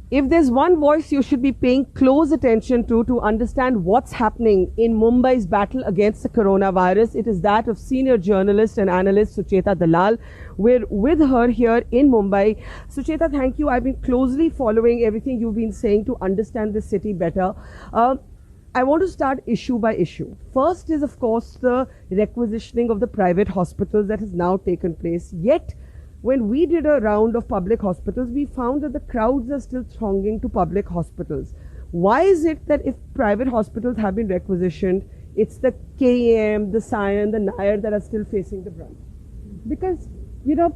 If there's one voice you should be paying close attention to understand what's happening in Mumbai's battle against the coronavirus, it is that of senior journalist and analyst Sucheta Dalal. We're with her here in Mumbai. Sucheta, thank you. I've been closely following everything you've been saying to understand the city better. I want to start issue by issue. First is, of course, the requisitioning of the private hospitals that has now taken place. Yet, when we did a round of public hospitals, we found that the crowds are still thronging to public hospitals. Why is it that if private hospitals have been requisitioned, it's the KEM, the Sion, the Nair that are still facing the brunt? Because,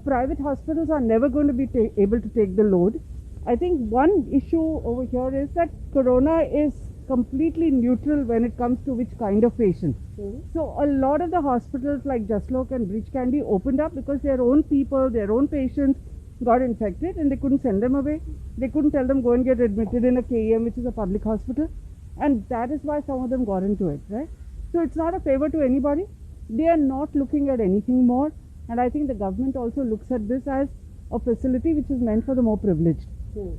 private hospitals are never going to be able to take the load. I think one issue over here is that corona is completely neutral when it comes to which kind of patient. So a lot of the hospitals like Jaslok and Bridge can be opened up because their own people, their own patients got infected and they couldn't send them away. They couldn't tell them go and get admitted in a KEM, which is a public hospital. And that is why some of them got into it, right? So it's not a favor to anybody. They are not looking at anything more. And I think the government also looks at this as a facility which is meant for the more privileged.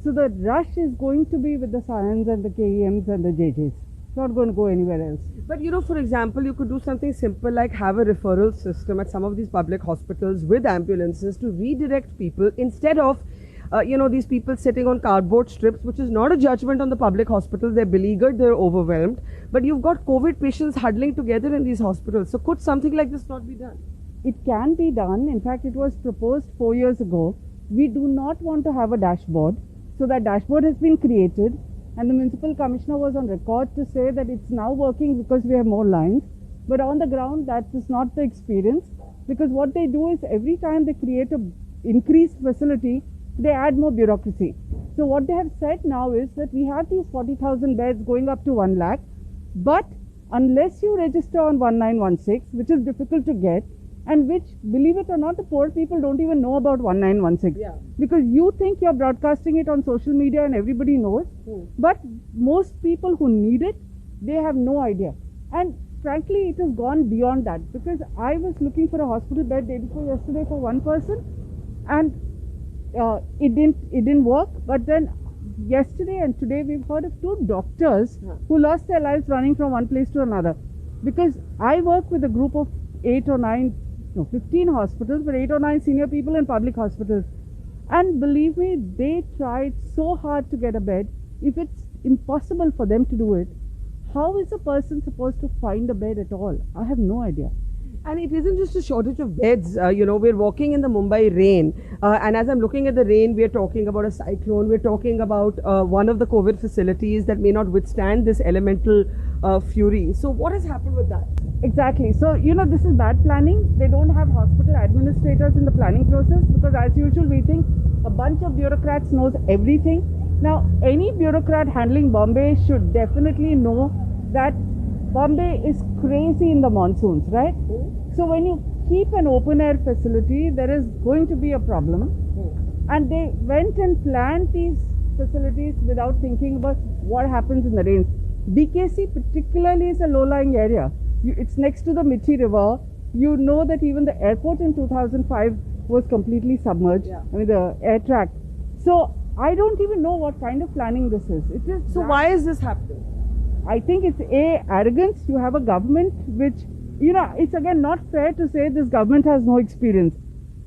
So the rush is going to be with the Sions and the KEMs and the JJs. It's not going to go anywhere else. But for example, you could do something simple like have a referral system at some of these public hospitals with ambulances to redirect people instead of, these people sitting on cardboard strips, which is not a judgment on the public hospitals. They're beleaguered, they're overwhelmed. But you've got COVID patients huddling together in these hospitals. So could something like this not be done? It can be done. In fact, it was proposed 4 years ago. We do not want to have a dashboard. So that dashboard has been created and the municipal commissioner was on record to say that it's now working because we have more lines. But on the ground, that is not the experience, because what they do is every time they create an increased facility, they add more bureaucracy. So what they have said now is that we have these 40,000 beds going up to 1 lakh, but unless you register on 1916, which is difficult to get, and which, believe it or not, the poor people don't even know about 1916. Yeah. Because you think you're broadcasting it on social media and everybody knows. But most people who need it, they have no idea. And frankly, it has gone beyond that. Because I was looking for a hospital bed day before yesterday for one person, and it didn't work. But then yesterday and today we've heard of 2 doctors who lost their lives running from one place to another. Because I work with a group of 15 hospitals, but 8 or 9 senior people in public hospitals. And believe me, they tried so hard to get a bed. If it's impossible for them to do it, how is a person supposed to find a bed at all? I have no idea. And it isn't just a shortage of beds. We're walking in the Mumbai rain. And as I'm looking at the rain, we're talking about a cyclone. We're talking about one of the COVID facilities that may not withstand this elemental fury. So what has happened with that? Exactly. So, this is bad planning. They don't have hospital administrators in the planning process because, as usual, we think a bunch of bureaucrats knows everything. Now, any bureaucrat handling Bombay should definitely know that Bombay is crazy in the monsoons, right? So when you keep an open air facility, there is going to be a problem. And they went and planned these facilities without thinking about what happens in the rains. BKC particularly is a low-lying area. It's next to the Mithi River. You know that even the airport in 2005 was completely submerged. Yeah. I mean, the air track. So I don't even know what kind of planning this is. It is. So why is this happening? I think it's arrogance. You have a government which, it's again not fair to say this government has no experience.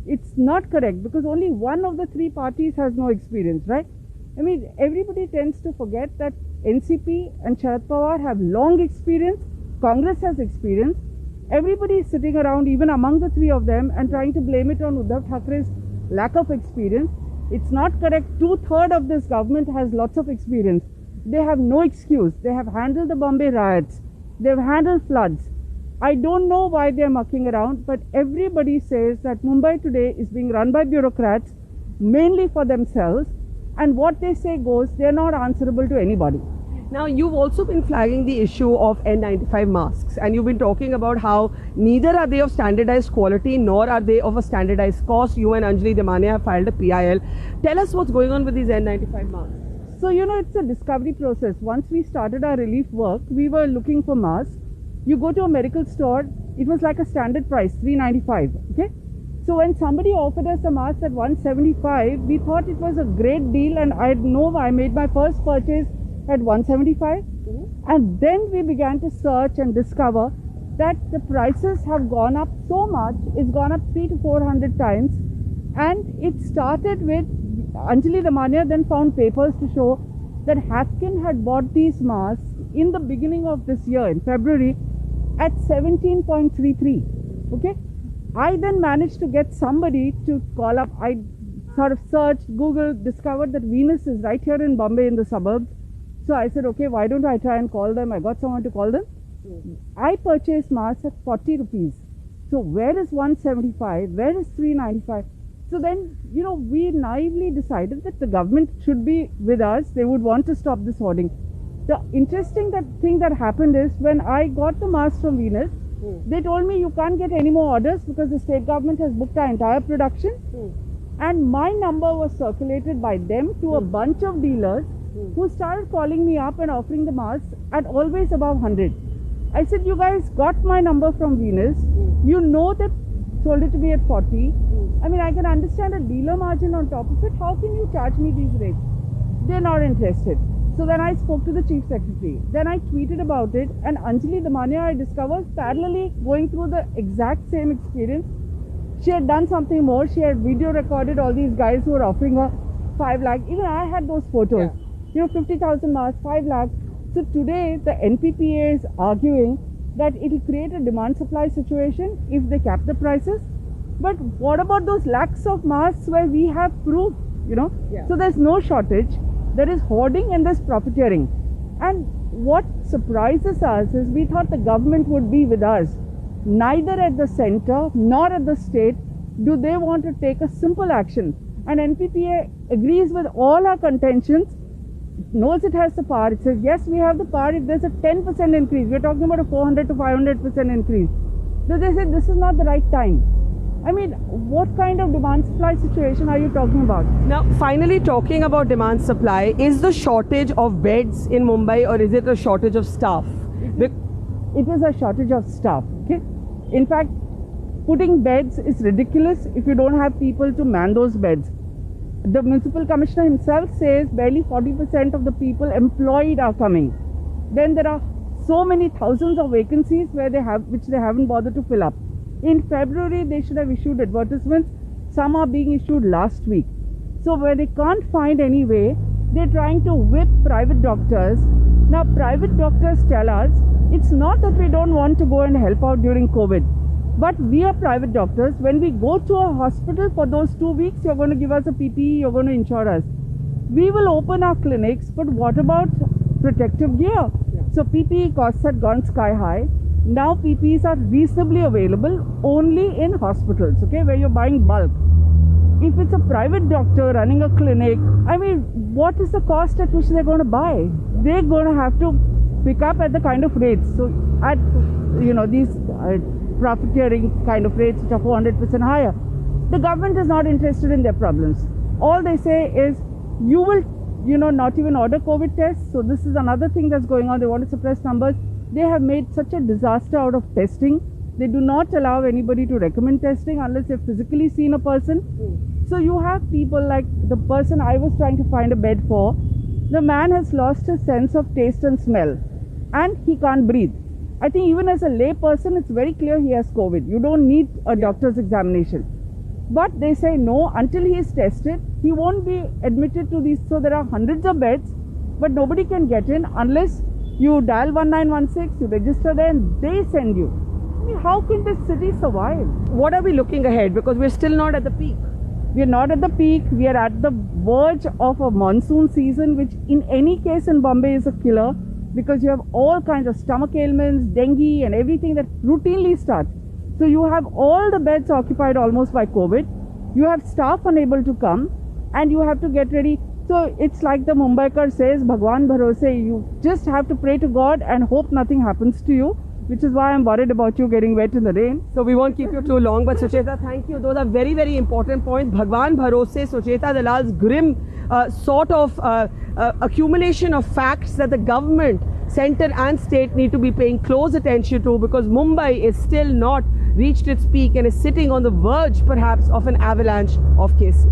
It's not correct because only one of the 3 parties has no experience, right? I mean, everybody tends to forget that NCP and Sharad Pawar have long experience. Congress has experience. Everybody is sitting around, even among the 3 of them, and trying to blame it on Uddhav Thakere's lack of experience. It's not correct. 2/3 of this government has lots of experience. They have no excuse. They have handled the Bombay riots. They've handled floods. I don't know why they're mucking around, but everybody says that Mumbai today is being run by bureaucrats, mainly for themselves, and what they say goes. They're not answerable to anybody. Now, you've also been flagging the issue of N95 masks, and you've been talking about how neither are they of standardized quality nor are they of a standardized cost. You and Anjali Damania have filed a PIL. Tell us what's going on with these N95 masks. So, it's a discovery process. Once we started our relief work, we were looking for masks. You go to a medical store, it was like a standard price, $395, okay? So when somebody offered us a mask at 175, we thought it was a great deal, and I made my first purchase at 175. And then we began to search and discover that the prices have gone up so much. It's gone up 300 to 400 times. And it started with Anjali Damania then found papers to show that Haffkin had bought these masks in the beginning of this year, in February, at 17.33. Okay? I then managed to get somebody to call up. I sort of searched, Google, discovered that Venus is right here in Bombay in the suburbs. So I said, okay, why don't I try and call them? I got someone to call them. I purchased masks at 40 rupees. So where is 175? Where is 395? So then, we naively decided that the government should be with us. They would want to stop this hoarding. The interesting thing that happened is when I got the masks from Venus, they told me you can't get any more orders because the state government has booked our entire production. And my number was circulated by them to a bunch of dealers who started calling me up and offering the masks at always above 100. I said, you guys got my number from Venus. You know that sold it to me at 40. I mean, I can understand a dealer margin on top of it. How can you charge me these rates? They're not interested. So then I spoke to the Chief Secretary. Then I tweeted about it, and Anjali Damania, I discovered, parallelly going through the exact same experience. She had done something more. She had video recorded all these guys who were offering her 5 lakh. Even I had those photos. 50,000 masks, 5 lakh. So today the NPPA is arguing that it will create a demand-supply situation if they cap the prices. But what about those lakhs of masks where we have proof, So there's no shortage. There is hoarding and there's profiteering. And what surprises us is we thought the government would be with us. Neither at the center nor at the state do they want to take a simple action. And NPPA agrees with all our contentions, knows it has the power. It says, yes, we have the power if there's a 10% increase. We're talking about a 400 to 500% increase. So they said this is not the right time. I mean, what kind of demand-supply situation are you talking about? Now, finally talking about demand-supply, is the shortage of beds in Mumbai or is it a shortage of staff? It is a shortage of staff, okay? In fact, putting beds is ridiculous if you don't have people to man those beds. The municipal commissioner himself says barely 40% of the people employed are coming. Then there are so many thousands of vacancies which they haven't bothered to fill up. In February, they should have issued advertisements. Some are being issued last week. So where they can't find any way, they're trying to whip private doctors. Now, private doctors tell us, it's not that we don't want to go and help out during COVID. But we are private doctors. When we go to a hospital for those 2 weeks, you're going to give us a PPE, you're going to insure us. We will open our clinics, but what about protective gear? So PPE costs had gone sky high. Now PPEs are reasonably available only in hospitals, okay, where you're buying bulk. If it's a private doctor running a clinic, I mean, what is the cost at which they're going to buy? They're going to have to pick up at the kind of rates. So at, these profiteering kind of rates which are 400% higher. The government is not interested in their problems. All they say is, you will, not even order COVID tests. So this is another thing that's going on. They want to suppress numbers. They have made such a disaster out of testing. They do not allow anybody to recommend testing unless they've physically seen a person. So you have people like the person I was trying to find a bed for. The man has lost his sense of taste and smell and he can't breathe. I think even as a lay person, it's very clear he has COVID. You don't need a doctor's examination. But they say no, until he is tested, he won't be admitted to these. So there are hundreds of beds, but nobody can get in unless you dial 1916, you register there and they send you. I mean, how can this city survive? What are we looking ahead? Because we're still not at the peak. We're not at the peak. We are at the verge of a monsoon season, which in any case in Bombay is a killer. Because you have all kinds of stomach ailments, dengue and everything that routinely starts. So you have all the beds occupied almost by COVID. You have staff unable to come and you have to get ready. So it's like the Mumbaikar says, Bhagwan Bharose, you just have to pray to God and hope nothing happens to you, which is why I'm worried about you getting wet in the rain. So we won't keep you too long, but Sucheta, thank you. Those are very, very important points. Bhagwan Bharose, Sucheta Dalal's grim sort of accumulation of facts that the government centre and state need to be paying close attention to, because Mumbai is still not reached its peak and is sitting on the verge perhaps of an avalanche of cases.